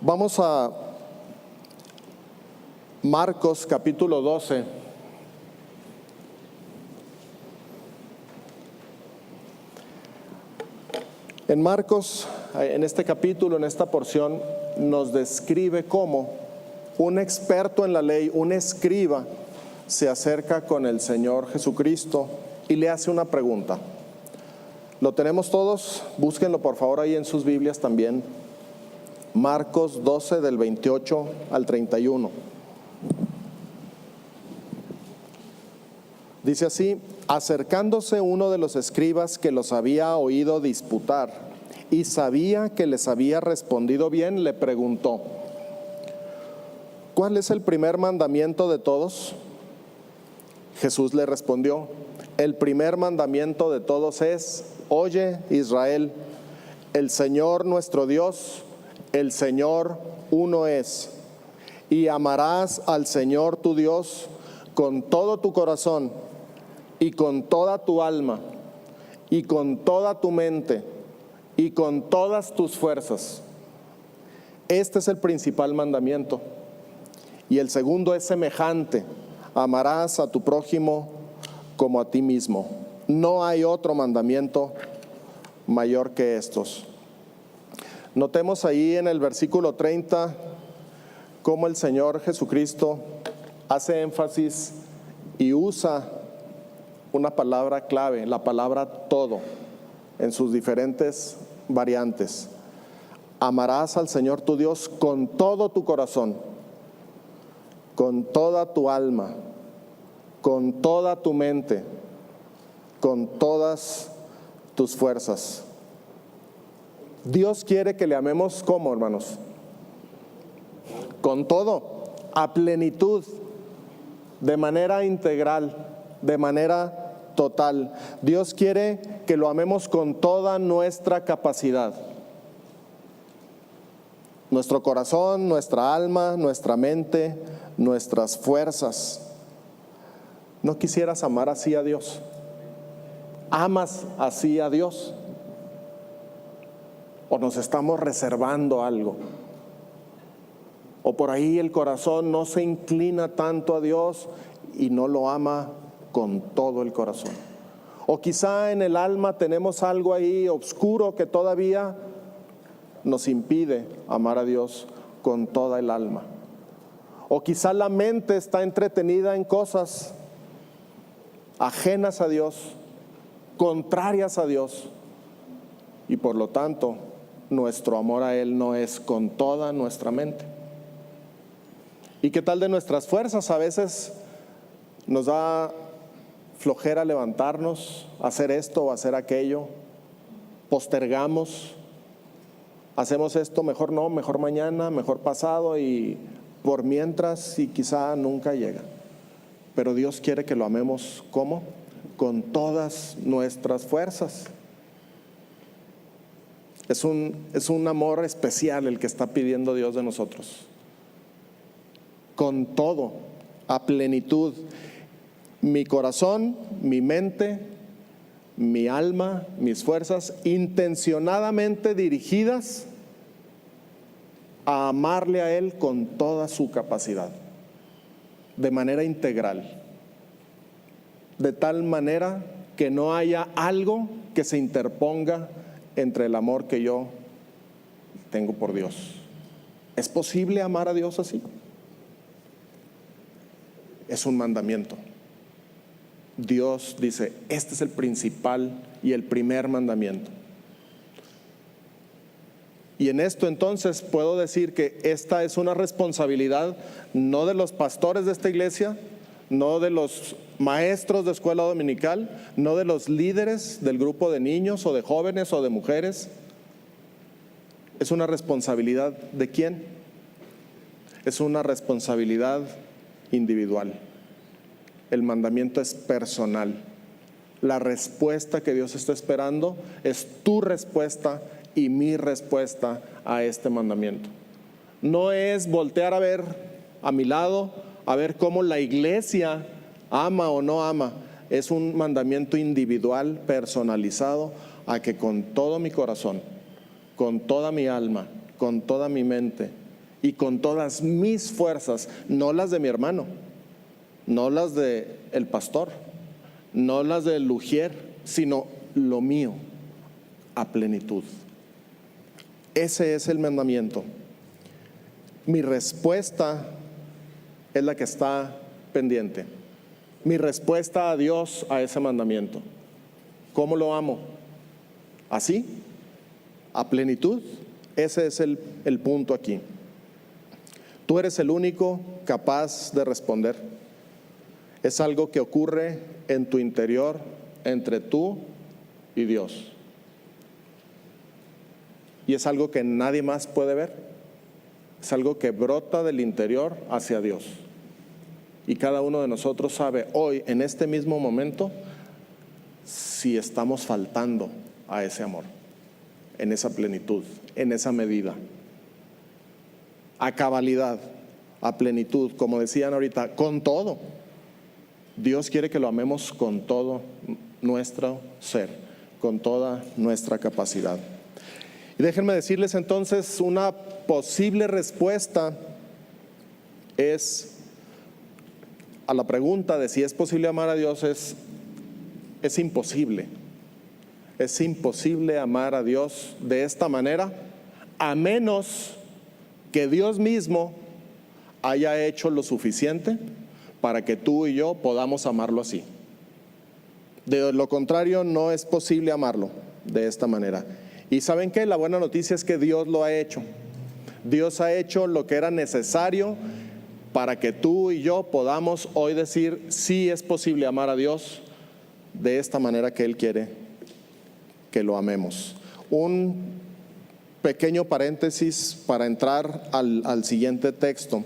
Vamos a Marcos capítulo 12. En Marcos, en este capítulo, en esta porción, nos describe cómo un experto en la ley, un escriba, se acerca con el Señor Jesucristo y le hace una pregunta. ¿Lo tenemos todos? Búsquenlo por favor ahí en sus Biblias también. Marcos 12 del 28 al 31. Dice así: acercándose uno de los escribas que los había oído disputar y sabía que les había respondido bien, le preguntó: ¿cuál es el primer mandamiento de todos? Jesús le respondió: el primer mandamiento de todos es: oye, Israel, el Señor nuestro Dios, el Señor uno es, y amarás al Señor tu Dios con todo tu corazón y con toda tu alma y con toda tu mente y con todas tus fuerzas. Este es el principal mandamiento. Y el segundo es semejante: amarás a tu prójimo como a ti mismo. No hay otro mandamiento mayor que estos. Notemos ahí en el versículo 30 cómo el Señor Jesucristo hace énfasis y usa una palabra clave, la palabra todo, en sus diferentes variantes. Amarás al Señor tu Dios con todo tu corazón, con toda tu alma, con toda tu mente, con todas tus fuerzas. Dios quiere que le amemos ¿cómo, hermanos? Con todo, a plenitud, de manera integral, de manera total. Dios quiere que lo amemos con toda nuestra capacidad. Nuestro corazón, nuestra alma, nuestra mente, nuestras fuerzas. ¿No quisieras amar así a Dios? ¿Amas así a Dios? ¿O nos estamos reservando algo? ¿O por ahí el corazón no se inclina tanto a Dios y no lo ama con todo el corazón? O quizá en el alma tenemos algo ahí oscuro que todavía nos impide amar a Dios con toda el alma. O quizá la mente está entretenida en cosas ajenas a Dios, contrarias a Dios, y por lo tanto nuestro amor a Él no es con toda nuestra mente. ¿Y qué tal de nuestras fuerzas? A veces nos da flojera levantarnos, hacer esto o hacer aquello, postergamos, hacemos esto, mejor no, mejor mañana, mejor pasado, y por mientras, y quizá nunca llega. Pero Dios quiere que lo amemos ¿cómo? Con todas nuestras fuerzas. Es un amor especial el que está pidiendo Dios de nosotros. Con todo, a plenitud. Mi corazón, mi mente, mi alma, mis fuerzas, intencionadamente dirigidas a amarle a Él con toda su capacidad, de manera integral, de tal manera que no haya algo que se interponga entre el amor que yo tengo por Dios. ¿Es posible amar a Dios así? Es un mandamiento. Dios dice, este es el principal y el primer mandamiento. Y en esto entonces puedo decir que esta es una responsabilidad no de los pastores de esta iglesia, no de los maestros de escuela dominical, no de los líderes del grupo de niños o de jóvenes o de mujeres. Es una responsabilidad ¿de quién? Es una responsabilidad individual. El mandamiento es personal. La respuesta que Dios está esperando es tu respuesta y mi respuesta a este mandamiento. No es voltear a ver a mi lado, a ver cómo la iglesia ama o no ama. Es un mandamiento individual, personalizado, a que con todo mi corazón, con toda mi alma, con toda mi mente, y con todas mis fuerzas, no las de mi hermano, no las de el pastor, no las del luthier, sino lo mío a plenitud. Ese es el mandamiento. Mi respuesta es la que está pendiente. Mi respuesta a Dios a ese mandamiento. ¿Cómo lo amo? ¿Así? ¿A plenitud? Ese es el punto aquí. Tú eres el único capaz de responder. Es algo que ocurre en tu interior, entre tú y Dios. Y es algo que nadie más puede ver. Es algo que brota del interior hacia Dios. Y cada uno de nosotros sabe hoy, en este mismo momento, si estamos faltando a ese amor, en esa plenitud, en esa medida, a cabalidad, a plenitud, como decían ahorita, con todo. Dios quiere que lo amemos con todo nuestro ser, con toda nuestra capacidad. Y déjenme decirles entonces, una posible respuesta es a la pregunta de si es posible amar a Dios es imposible. Es imposible amar a Dios de esta manera, a menos que Dios mismo haya hecho lo suficiente para que tú y yo podamos amarlo así. De lo contrario, no es posible amarlo de esta manera. ¿Y saben qué? La buena noticia es que Dios lo ha hecho. Dios ha hecho lo que era necesario para que tú y yo podamos hoy decir, sí es posible amar a Dios de esta manera que Él quiere que lo amemos. Un pequeño paréntesis para entrar al siguiente texto.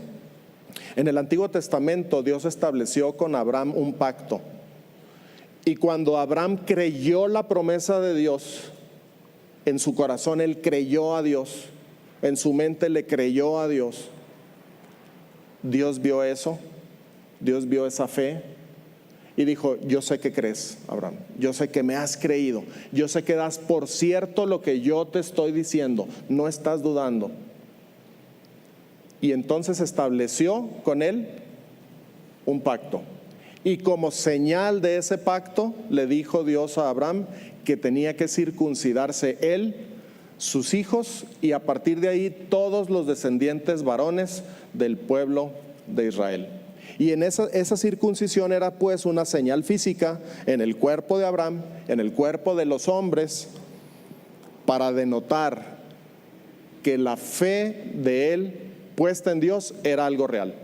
En el Antiguo Testamento Dios estableció con Abraham un pacto. Y cuando Abraham creyó la promesa de Dios, en su corazón él creyó a Dios, en su mente le creyó a Dios. Dios vio eso, Dios vio esa fe y dijo, yo sé que crees, Abraham, yo sé que me has creído, yo sé que das por cierto lo que yo te estoy diciendo, no estás dudando. Y entonces estableció con él un pacto. Y como señal de ese pacto le dijo Dios a Abraham que tenía que circuncidarse él, sus hijos y a partir de ahí todos los descendientes varones del pueblo de Israel. Y en esa circuncisión era pues una señal física en el cuerpo de Abraham, en el cuerpo de los hombres, para denotar que la fe de él puesta en Dios era algo real.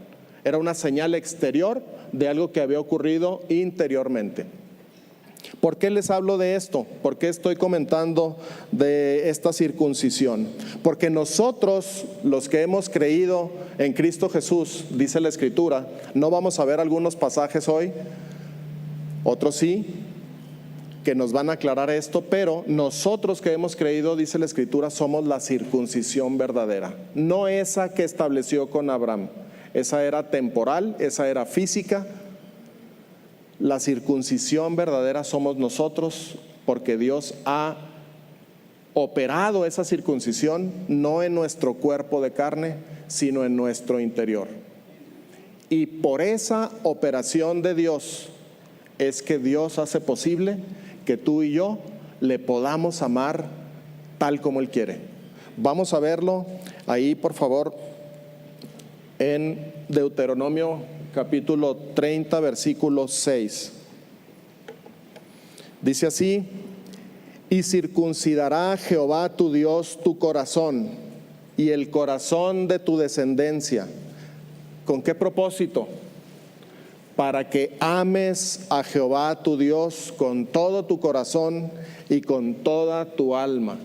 Era una señal exterior de algo que había ocurrido interiormente. ¿Por qué les hablo de esto? ¿Por qué estoy comentando de esta circuncisión? Porque nosotros, los que hemos creído en Cristo Jesús, dice la Escritura, no vamos a ver algunos pasajes hoy, otros sí, que nos van a aclarar esto, pero nosotros que hemos creído, dice la Escritura, somos la circuncisión verdadera, no esa que estableció con Abraham. Esa era temporal, esa era física. La circuncisión verdadera somos nosotros, porque Dios ha operado esa circuncisión no en nuestro cuerpo de carne, sino en nuestro interior. Y por esa operación de Dios es que Dios hace posible que tú y yo le podamos amar tal como Él quiere. Vamos a verlo ahí, por favor, en Deuteronomio capítulo 30, versículo 6. Dice así: y circuncidará Jehová tu Dios tu corazón y el corazón de tu descendencia. ¿Con qué propósito? Para que ames a Jehová tu Dios con todo tu corazón y con toda tu alma,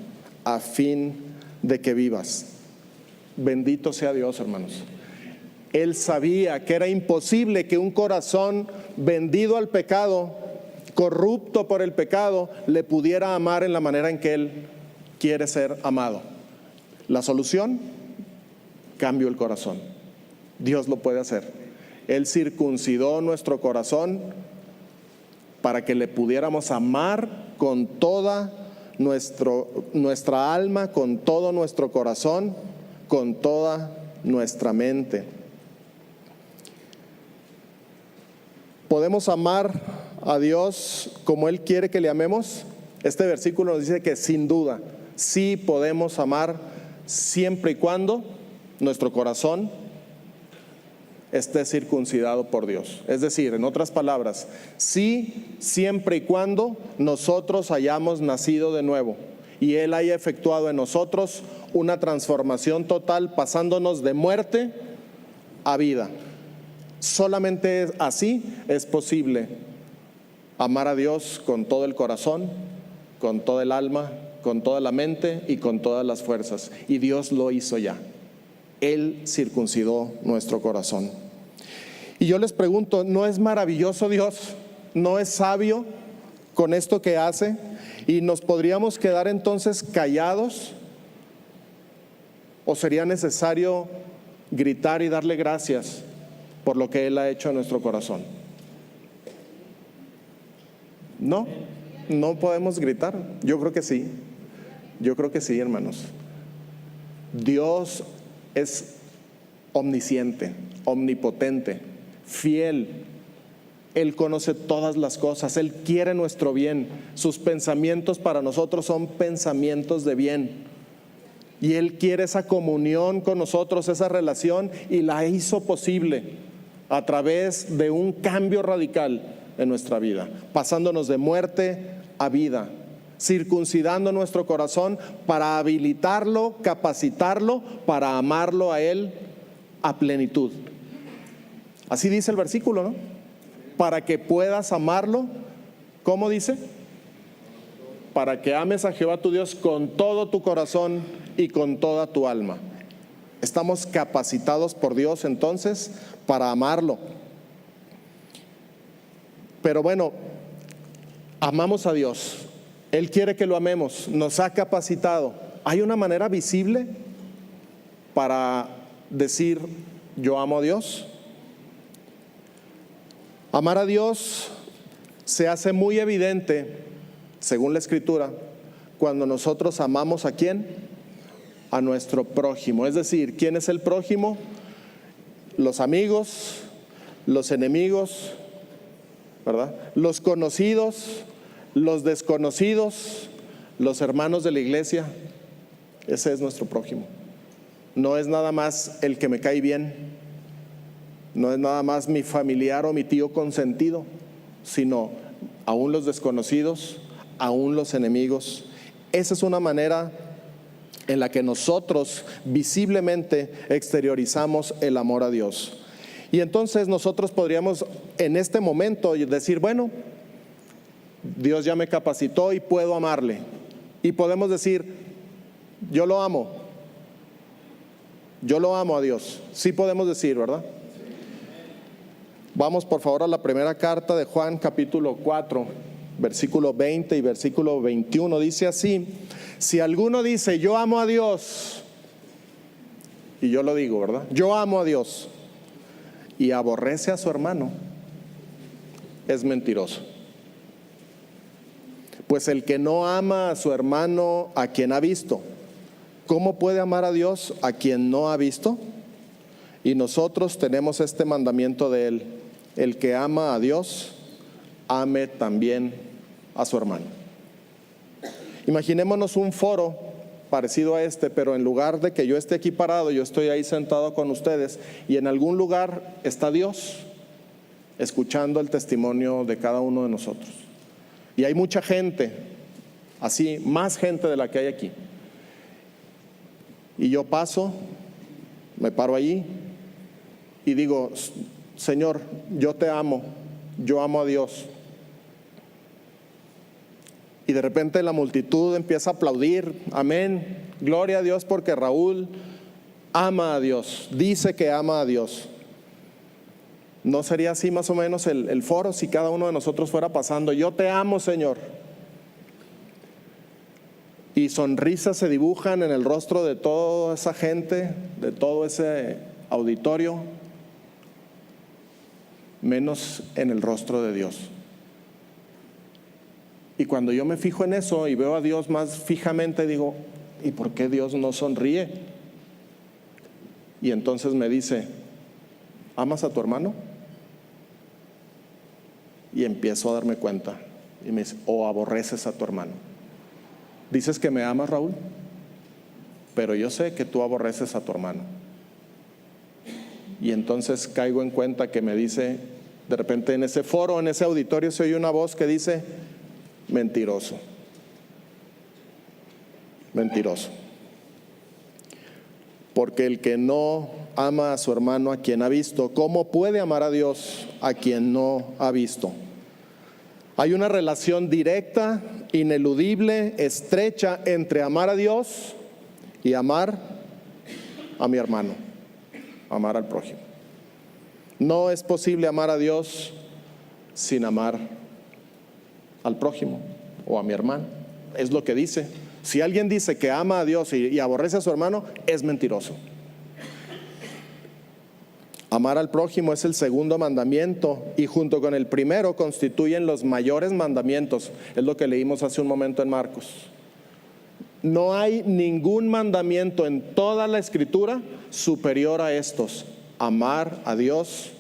a fin de que vivas. Bendito sea Dios, hermanos. Él sabía que era imposible que un corazón vendido al pecado, corrupto por el pecado, le pudiera amar en la manera en que Él quiere ser amado. La solución, cambio el corazón. Dios lo puede hacer. Él circuncidó nuestro corazón para que le pudiéramos amar con toda nuestra alma, con todo nuestro corazón, con toda nuestra mente. ¿Podemos amar a Dios como Él quiere que le amemos? Este versículo nos dice que sin duda, sí podemos amar siempre y cuando nuestro corazón esté circuncidado por Dios. Es decir, en otras palabras, sí, siempre y cuando nosotros hayamos nacido de nuevo y Él haya efectuado en nosotros una transformación total, pasándonos de muerte a vida. Solamente así es posible amar a Dios con todo el corazón, con toda el alma, con toda la mente y con todas las fuerzas. Y Dios lo hizo ya. Él circuncidó nuestro corazón. Y yo les pregunto, ¿no es maravilloso Dios? ¿No es sabio con esto que hace? ¿Y nos podríamos quedar entonces callados? ¿O sería necesario gritar y darle gracias por lo que Él ha hecho en nuestro corazón? No, no podemos gritar. Yo creo que sí. Yo creo que sí, hermanos. Dios es omnisciente, omnipotente, fiel. Él conoce todas las cosas. Él quiere nuestro bien. Sus pensamientos para nosotros son pensamientos de bien. Y Él quiere esa comunión con nosotros, esa relación, y la hizo posible a través de un cambio radical en nuestra vida, pasándonos de muerte a vida, circuncidando nuestro corazón para habilitarlo, capacitarlo para amarlo a Él a plenitud. Así dice el versículo, ¿no? Para que puedas amarlo, ¿cómo dice? Para que ames a Jehová tu Dios con todo tu corazón y con toda tu alma. Estamos capacitados por Dios entonces para amarlo. Pero bueno, amamos a Dios. Él quiere que lo amemos, nos ha capacitado. ¿Hay una manera visible para decir yo amo a Dios? Amar a Dios se hace muy evidente, según la Escritura, cuando nosotros amamos ¿a quién? A nuestro prójimo. Es decir, ¿quién es el prójimo? Los amigos, los enemigos, ¿verdad? Los conocidos, los desconocidos, los hermanos de la iglesia. Ese es nuestro prójimo. No es nada más el que me cae bien, no es nada más mi familiar o mi tío consentido, sino aún los desconocidos, aún los enemigos. Esa es una manera en la que nosotros visiblemente exteriorizamos el amor a Dios. Y entonces nosotros podríamos en este momento decir, bueno, Dios ya me capacitó y puedo amarle. Y podemos decir, yo lo amo a Dios. Sí podemos decir, ¿verdad? Vamos por favor a la primera carta de Juan, capítulo 4, versículo 20 y versículo 21. Dice así: si alguno dice yo amo a Dios, y yo lo digo, ¿verdad? Yo amo a Dios, y aborrece a su hermano, es mentiroso. Pues el que no ama a su hermano a quien ha visto, ¿cómo puede amar a Dios a quien no ha visto? Y nosotros tenemos este mandamiento de Él: el que ama a Dios, ame también a su hermano. Imaginémonos un foro parecido a este, pero en lugar de que yo esté aquí parado, yo estoy ahí sentado con ustedes, y en algún lugar está Dios escuchando el testimonio de cada uno de nosotros. Y hay mucha gente, así, más gente de la que hay aquí. Y yo paso, me paro allí y digo, Señor, yo te amo, yo amo a Dios. Y de repente la multitud empieza a aplaudir, amén, gloria a Dios porque Raúl ama a Dios, dice que ama a Dios. ¿No sería así más o menos el foro si cada uno de nosotros fuera pasando, yo te amo, Señor? Y sonrisas se dibujan en el rostro de toda esa gente, de todo ese auditorio, menos en el rostro de Dios. Y cuando yo me fijo en eso y veo a Dios más fijamente, digo, ¿y por qué Dios no sonríe? Y entonces me dice, ¿amas a tu hermano? Y empiezo a darme cuenta. Y me dice, ¿o aborreces a tu hermano? Dices que me amas, Raúl, pero yo sé que tú aborreces a tu hermano. Y entonces caigo en cuenta que me dice, de repente en ese foro, en ese auditorio, se oye una voz que dice, mentiroso. Mentiroso. Porque el que no ama a su hermano a quien ha visto, ¿cómo puede amar a Dios a quien no ha visto? Hay una relación directa, ineludible, estrecha entre amar a Dios y amar a mi hermano, amar al prójimo. No es posible amar a Dios sin amar al prójimo o a mi hermano. Es lo que dice. Si alguien dice que ama a Dios y aborrece a su hermano, es mentiroso. Amar al prójimo es el segundo mandamiento y junto con el primero constituyen los mayores mandamientos. Es lo que leímos hace un momento en Marcos. No hay ningún mandamiento en toda la Escritura superior a estos. Amar a Dios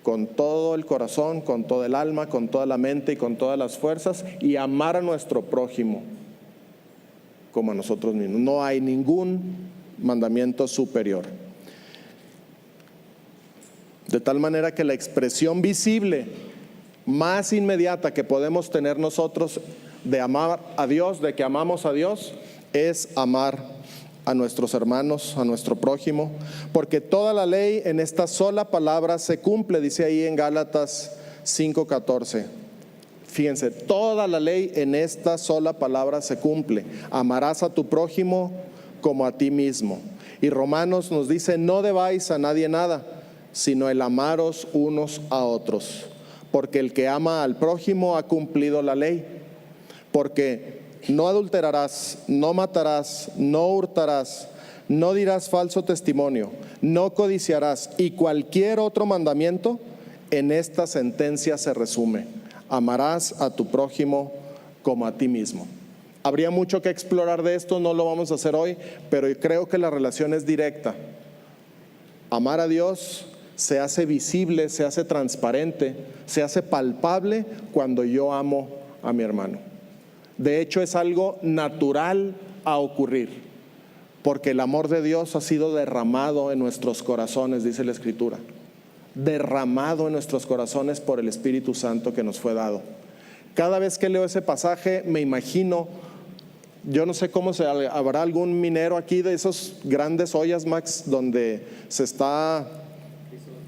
con todo el corazón, con todo el alma, con toda la mente y con todas las fuerzas, y amar a nuestro prójimo como a nosotros mismos. No hay ningún mandamiento superior. De tal manera que la expresión visible más inmediata que podemos tener nosotros de amar a Dios, de que amamos a Dios, es amar a nuestros hermanos, a nuestro prójimo, porque toda la ley en esta sola palabra se cumple, dice ahí en Gálatas 5:14. Fíjense, toda la ley en esta sola palabra se cumple. Amarás a tu prójimo como a ti mismo. Y Romanos nos dice, no debáis a nadie nada, sino el amaros unos a otros. Porque el que ama al prójimo ha cumplido la ley. Porque no adulterarás, no matarás, no hurtarás, no dirás falso testimonio, no codiciarás. Y cualquier otro mandamiento en esta sentencia se resume: amarás a tu prójimo como a ti mismo. Habría mucho que explorar de esto, no lo vamos a hacer hoy, pero creo que la relación es directa. Amar a Dios se hace visible, se hace transparente, se hace palpable cuando yo amo a mi hermano. De hecho, es algo natural a ocurrir, porque el amor de Dios ha sido derramado en nuestros corazones, dice la Escritura. Derramado en nuestros corazones por el Espíritu Santo que nos fue dado. Cada vez que leo ese pasaje me imagino, yo no sé cómo habrá algún minero aquí de esos grandes ollas, Max, donde se está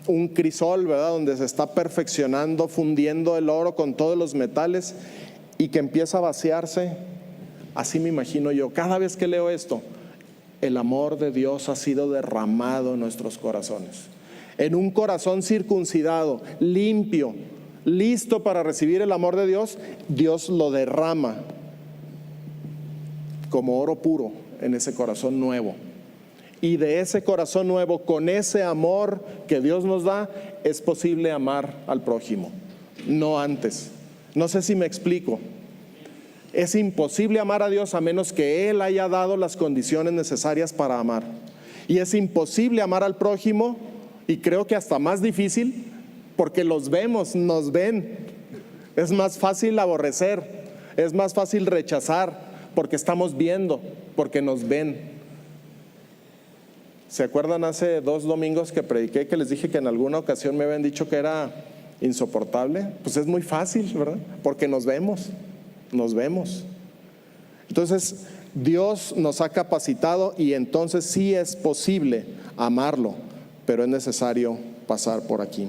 un crisol, ¿verdad? Donde se está perfeccionando, fundiendo el oro con todos los metales y que empieza a vaciarse. Así me imagino yo, cada vez que leo esto, el amor de Dios ha sido derramado en nuestros corazones. En un corazón circuncidado, limpio, listo para recibir el amor de Dios, Dios lo derrama como oro puro en ese corazón nuevo. Y de ese corazón nuevo, con ese amor que Dios nos da, es posible amar al prójimo, no antes. No sé si me explico. Es imposible amar a Dios a menos que Él haya dado las condiciones necesarias para amar. Y es imposible amar al prójimo, y creo que hasta más difícil, porque los vemos, nos ven. Es más fácil aborrecer, es más fácil rechazar, porque estamos viendo, porque nos ven. ¿Se acuerdan hace 2 domingos que prediqué, que les dije que en alguna ocasión me habían dicho que era insoportable? Pues es muy fácil, ¿verdad? Porque nos vemos. Entonces Dios nos ha capacitado y entonces sí es posible amarlo, pero es necesario pasar por aquí.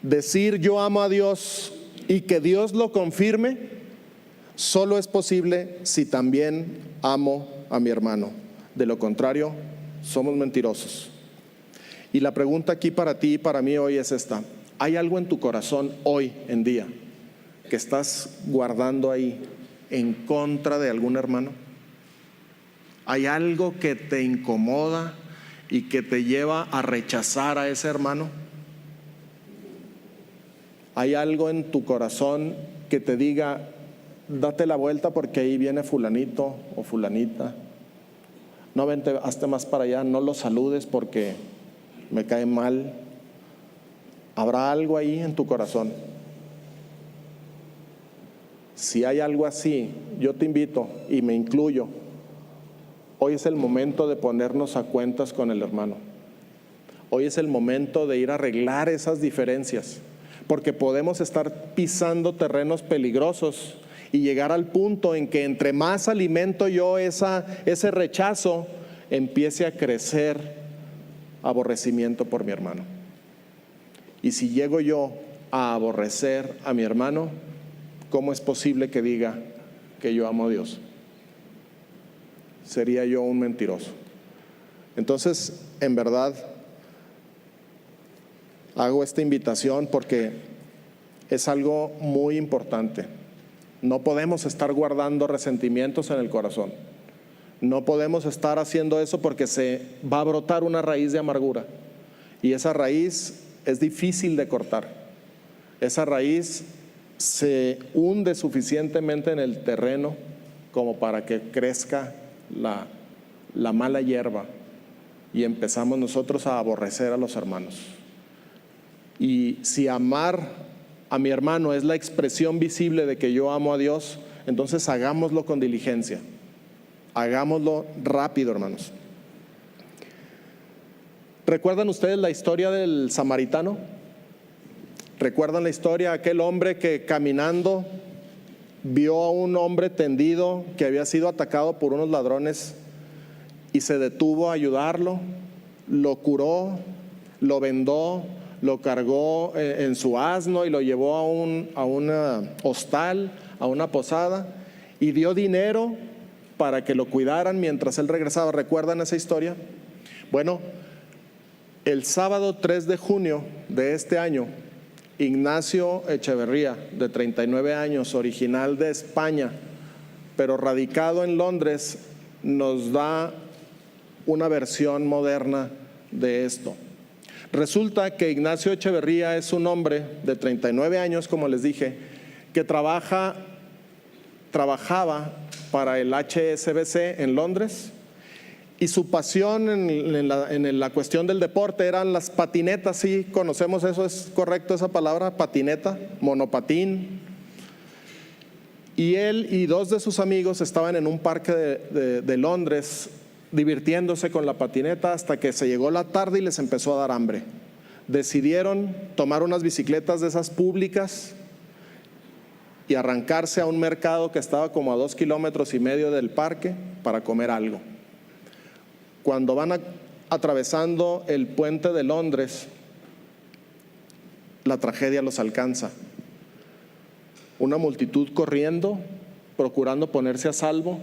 Decir yo amo a Dios y que Dios lo confirme solo es posible si también amo a mi hermano. De lo contrario, somos mentirosos. Y la pregunta aquí para ti y para mí hoy es esta: ¿hay algo en tu corazón hoy en día que estás guardando ahí en contra de algún hermano? ¿Hay algo que te incomoda y que te lleva a rechazar a ese hermano? ¿Hay algo en tu corazón que te diga, date la vuelta porque ahí viene fulanito o fulanita? No, vente, hazte más para allá, no lo saludes porque me cae mal. ¿Habrá algo ahí en tu corazón? Si hay algo así, yo te invito y me incluyo. Hoy es el momento de ponernos a cuentas con el hermano. Hoy es el momento de ir a arreglar esas diferencias, porque podemos estar pisando terrenos peligrosos y llegar al punto en que entre más alimento yo ese rechazo, empiece a crecer aborrecimiento por mi hermano. Y si llego yo a aborrecer a mi hermano, ¿cómo es posible que diga que yo amo a Dios? Sería yo un mentiroso. Entonces, en verdad, hago esta invitación porque es algo muy importante. No podemos estar guardando resentimientos en el corazón. No podemos estar haciendo eso porque se va a brotar una raíz de amargura. Y esa raíz es difícil de cortar. Esa raíz se hunde suficientemente en el terreno como para que crezca la mala hierba y empezamos nosotros a aborrecer a los hermanos. Y si amar a mi hermano es la expresión visible de que yo amo a Dios, entonces hagámoslo con diligencia, hagámoslo rápido, hermanos. ¿Recuerdan ustedes la historia del samaritano? ¿Recuerdan la historia? Aquel hombre que caminando vio a un hombre tendido que había sido atacado por unos ladrones y se detuvo a ayudarlo, lo curó, lo vendó, lo cargó en su asno y lo llevó a un hostal, a una posada, y dio dinero para que lo cuidaran mientras él regresaba. ¿Recuerdan esa historia? Bueno, el sábado 3 de junio de este año, Ignacio Echeverría, de 39 años, original de España, pero radicado en Londres, nos da una versión moderna de esto. Resulta que Ignacio Echeverría es un hombre de 39 años, como les dije, que trabajaba para el HSBC en Londres, y su pasión en la cuestión del deporte eran las patinetas. Sí, conocemos eso, es correcto esa palabra, patineta, monopatín. Y él y dos de sus amigos estaban en un parque de Londres divirtiéndose con la patineta hasta que se llegó la tarde y les empezó a dar hambre. Decidieron tomar unas bicicletas de esas públicas y arrancarse a un mercado que estaba como a 2,5 kilómetros del parque para comer algo. Cuando van atravesando el puente de Londres, la tragedia los alcanza. Una multitud corriendo, procurando ponerse a salvo,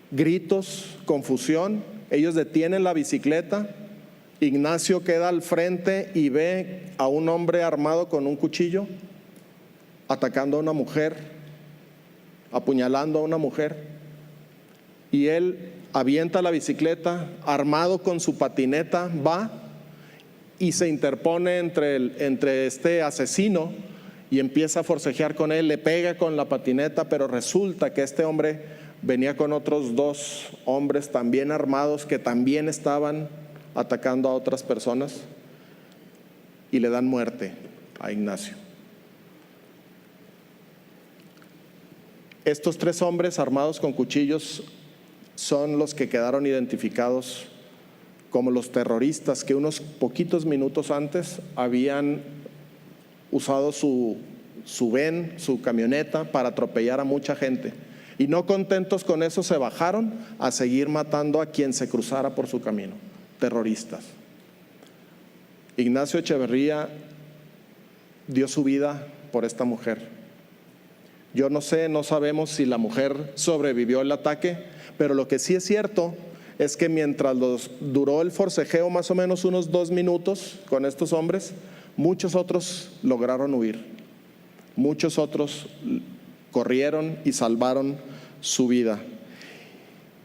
gritos, confusión. Ellos detienen la bicicleta. Ignacio queda al frente y ve a un hombre armado con un cuchillo atacando a una mujer, apuñalando a una mujer, y él avienta la bicicleta, armado con su patineta, va y se interpone entre este asesino y empieza a forcejear con él, le pega con la patineta, pero resulta que este hombre venía con otros 2 hombres también armados que también estaban atacando a otras personas y le dan muerte a Ignacio. Estos 3 hombres armados con cuchillos son los que quedaron identificados como los terroristas que unos poquitos minutos antes habían usado su ven, su camioneta, para atropellar a mucha gente. Y no contentos con eso, se bajaron a seguir matando a quien se cruzara por su camino. Terroristas. Ignacio Echeverría dio su vida por esta mujer. Yo no sabemos si la mujer sobrevivió el ataque, pero lo que sí es cierto es que mientras duró el forcejeo, más o menos unos 2 minutos con estos hombres, muchos otros lograron huir. Muchos otros corrieron y salvaron su vida.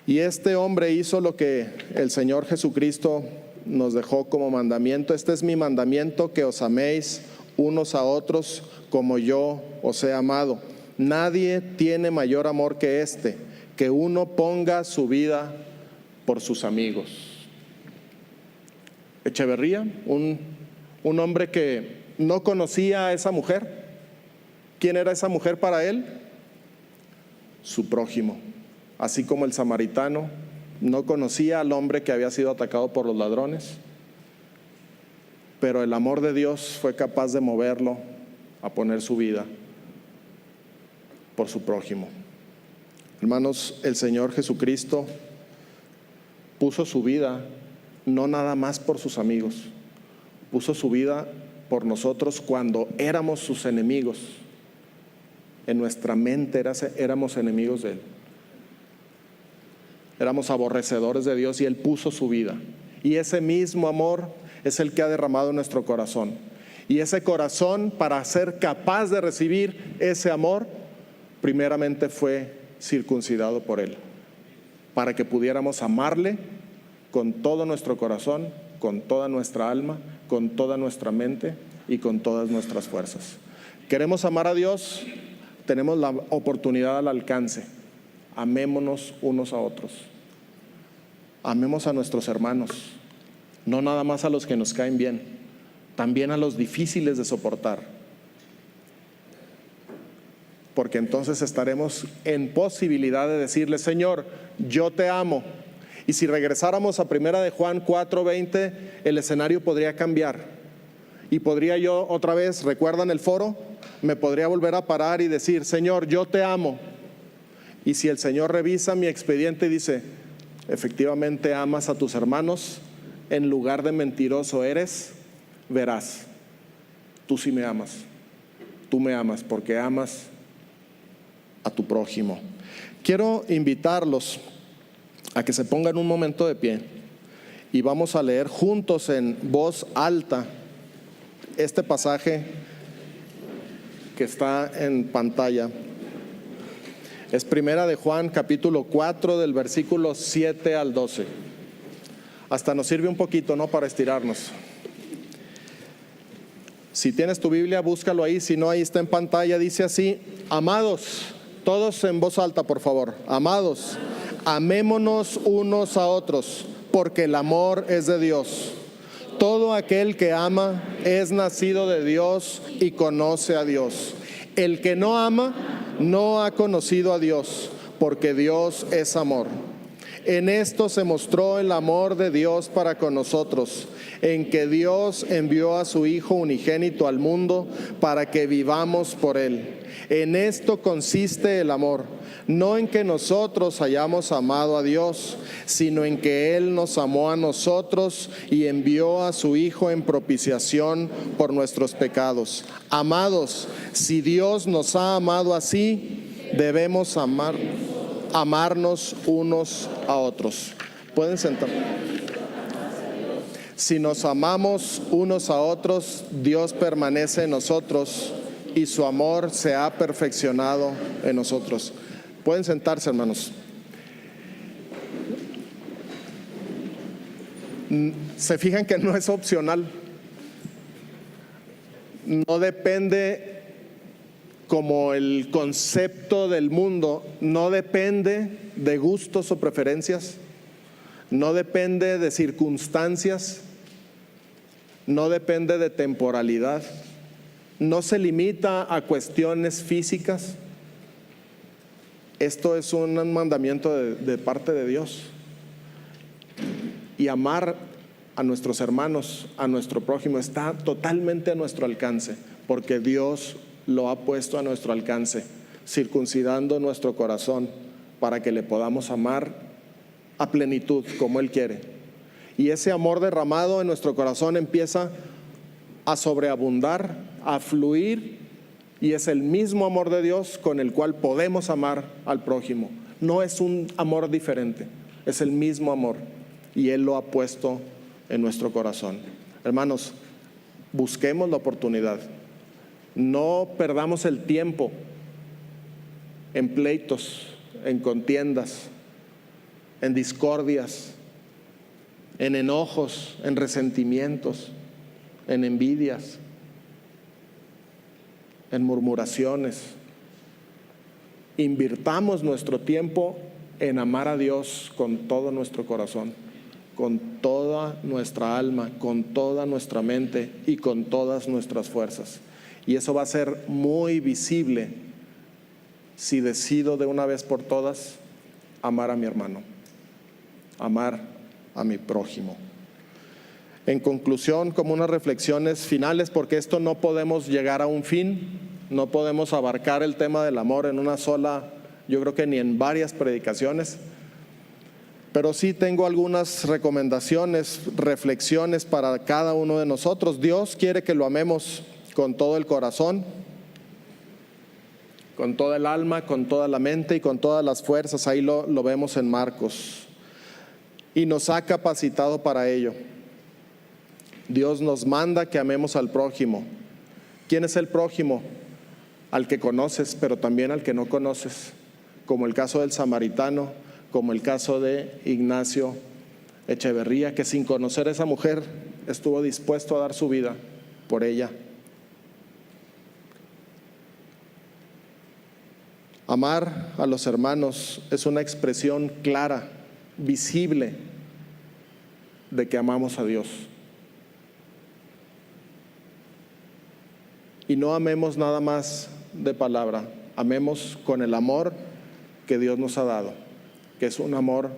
Y este hombre hizo lo que el Señor Jesucristo nos dejó como mandamiento. Este es mi mandamiento, que os améis unos a otros como yo os he amado. Nadie tiene mayor amor que este, que uno ponga su vida por sus amigos. Echeverría, un hombre que no conocía a esa mujer. ¿Quién era esa mujer para él? Su prójimo. Así como el samaritano no conocía al hombre que había sido atacado por los ladrones, pero el amor de Dios fue capaz de moverlo a poner su vida por su prójimo. Hermanos, el Señor Jesucristo puso su vida no nada más por sus amigos, puso su vida por nosotros cuando éramos sus enemigos. En nuestra mente éramos enemigos de Él. Éramos aborrecedores de Dios y Él puso su vida. Y ese mismo amor es el que ha derramado en nuestro corazón. Y ese corazón, para ser capaz de recibir ese amor, primeramente fue circuncidado por Él, para que pudiéramos amarle con todo nuestro corazón, con toda nuestra alma, con toda nuestra mente y con todas nuestras fuerzas. ¿Queremos amar a Dios? Tenemos la oportunidad al alcance. Amémonos unos a otros. Amemos a nuestros hermanos, no nada más a los que nos caen bien, también a los difíciles de soportar. Porque entonces estaremos en posibilidad de decirle: Señor, yo te amo. Y si regresáramos a 1 de Juan 4:20, el escenario podría cambiar. Y podría yo otra vez, ¿recuerdan el foro? Me podría volver a parar y decir: Señor, yo te amo. Y si el Señor revisa mi expediente y dice: efectivamente amas a tus hermanos, en lugar de mentiroso eres, verás, tú sí me amas. Tú me amas porque amas a tu prójimo. Quiero invitarlos a que se pongan un momento de pie y vamos a leer juntos en voz alta este pasaje que está en pantalla. Es 1 de Juan capítulo 4 del versículo 7 al 12. Hasta nos sirve un poquito, ¿no?, para estirarnos. Si tienes tu Biblia, búscalo ahí. Si no, ahí está en pantalla. Dice así: amados, todos en voz alta, por favor. Amados, amémonos unos a otros, porque el amor es de Dios. Todo aquel que ama es nacido de Dios y conoce a Dios. El que no ama no ha conocido a Dios, porque Dios es amor. En esto se mostró el amor de Dios para con nosotros, en que Dios envió a su Hijo unigénito al mundo para que vivamos por Él. En esto consiste el amor, no en que nosotros hayamos amado a Dios, sino en que Él nos amó a nosotros y envió a su Hijo en propiciación por nuestros pecados. Amados, si Dios nos ha amado así, debemos amarnos unos a otros. Pueden sentar. Si nos amamos unos a otros, Dios permanece en nosotros y su amor se ha perfeccionado en nosotros. Pueden sentarse, hermanos. Se fijan que no es opcional. No depende, como el concepto del mundo, no depende de gustos o preferencias, no depende de circunstancias, no depende de temporalidad, no se limita a cuestiones físicas. Esto es un mandamiento de parte de Dios. Y amar a nuestros hermanos, a nuestro prójimo, está totalmente a nuestro alcance, porque Dios lo ha puesto a nuestro alcance, circuncidando nuestro corazón para que le podamos amar a plenitud como Él quiere. Y ese amor derramado en nuestro corazón empieza a sobreabundar, a fluir, y es el mismo amor de Dios con el cual podemos amar al prójimo. No es un amor diferente, es el mismo amor, y Él lo ha puesto en nuestro corazón. Hermanos, busquemos la oportunidad. No perdamos el tiempo en pleitos, en contiendas, en discordias, en enojos, en resentimientos, en envidias, en murmuraciones. Invirtamos nuestro tiempo en amar a Dios con todo nuestro corazón, con toda nuestra alma, con toda nuestra mente y con todas nuestras fuerzas. Y eso va a ser muy visible si decido de una vez por todas amar a mi hermano, amar a mi prójimo. En conclusión, como unas reflexiones finales, porque esto no podemos llegar a un fin, no podemos abarcar el tema del amor en una sola, yo creo que ni en varias predicaciones, pero sí tengo algunas recomendaciones, reflexiones para cada uno de nosotros. Dios quiere que lo amemos con todo el corazón, con toda el alma, con toda la mente y con todas las fuerzas. Ahí lo vemos en Marcos. Y nos ha capacitado para ello. Dios nos manda que amemos al prójimo. ¿Quién es el prójimo? Al que conoces, pero también al que no conoces, como el caso del samaritano, como el caso de Ignacio Echeverría, que sin conocer a esa mujer estuvo dispuesto a dar su vida por ella. Amar a los hermanos es una expresión clara, visible, de que amamos a Dios. Y no amemos nada más de palabra, amemos con el amor que Dios nos ha dado, que es un amor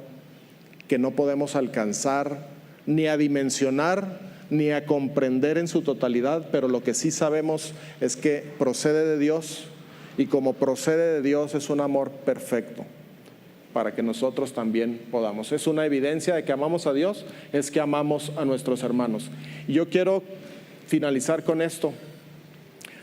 que no podemos alcanzar ni a dimensionar ni a comprender en su totalidad, pero lo que sí sabemos es que procede de Dios, y como procede de Dios es un amor perfecto para que nosotros también podamos. Es una evidencia de que amamos a Dios, es que amamos a nuestros hermanos. Y yo quiero finalizar con esto.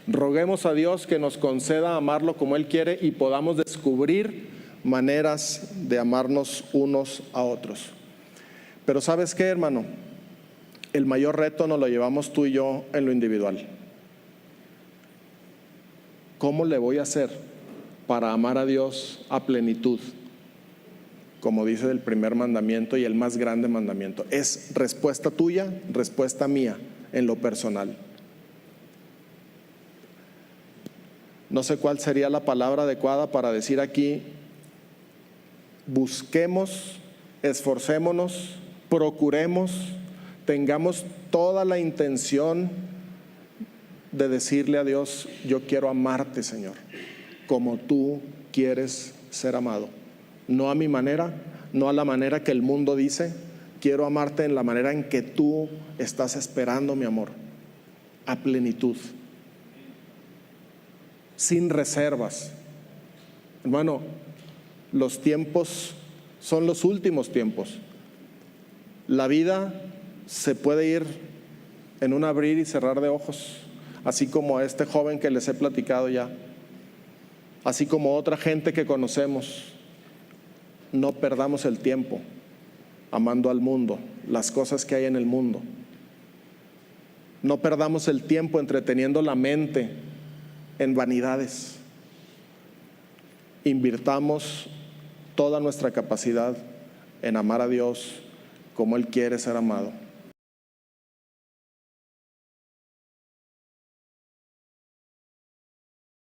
Roguemos a Dios que nos conceda amarlo como Él quiere y podamos descubrir maneras de amarnos unos a otros. Pero ¿sabes qué, hermano? El mayor reto nos lo llevamos tú y yo en lo individual. ¿Cómo le voy a hacer para amar a Dios a plenitud? Como dice el primer mandamiento y el más grande mandamiento. Es respuesta tuya, respuesta mía en lo personal. No sé cuál sería la palabra adecuada para decir aquí: busquemos, esforcémonos, procuremos, tengamos toda la intención de decirle a Dios: yo quiero amarte, Señor, como tú quieres ser amado. No a mi manera, no a la manera que el mundo dice. Quiero amarte en la manera en que tú estás esperando mi amor, a plenitud, sin reservas. Hermano, los tiempos son los últimos tiempos. La vida se puede ir en un abrir y cerrar de ojos, así como a este joven que les he platicado ya, así como otra gente que conocemos. No perdamos el tiempo amando al mundo, las cosas que hay en el mundo. No perdamos el tiempo entreteniendo la mente en vanidades. Invirtamos toda nuestra capacidad en amar a Dios como Él quiere ser amado.